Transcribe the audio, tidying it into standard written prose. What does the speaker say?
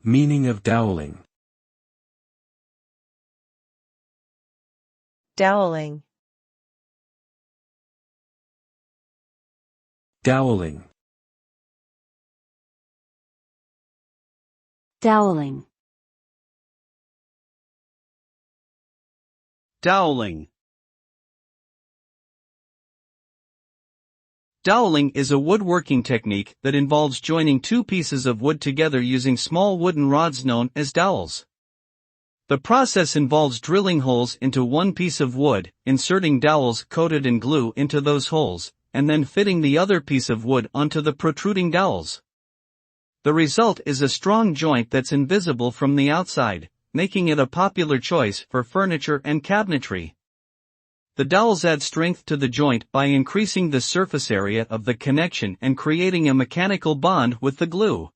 Meaning of dowelling. Dowelling. Dowelling. Dowelling. Dowelling. Dowelling is a woodworking technique that involves joining two pieces of wood together using small wooden rods known as dowels. The process involves drilling holes into one piece of wood, inserting dowels coated in glue into those holes, and then fitting the other piece of wood onto the protruding dowels. The result is a strong joint that's invisible from the outside, making it a popular choice for furniture and cabinetry. The dowels add strength to the joint by increasing the surface area of the connection and creating a mechanical bond with the glue.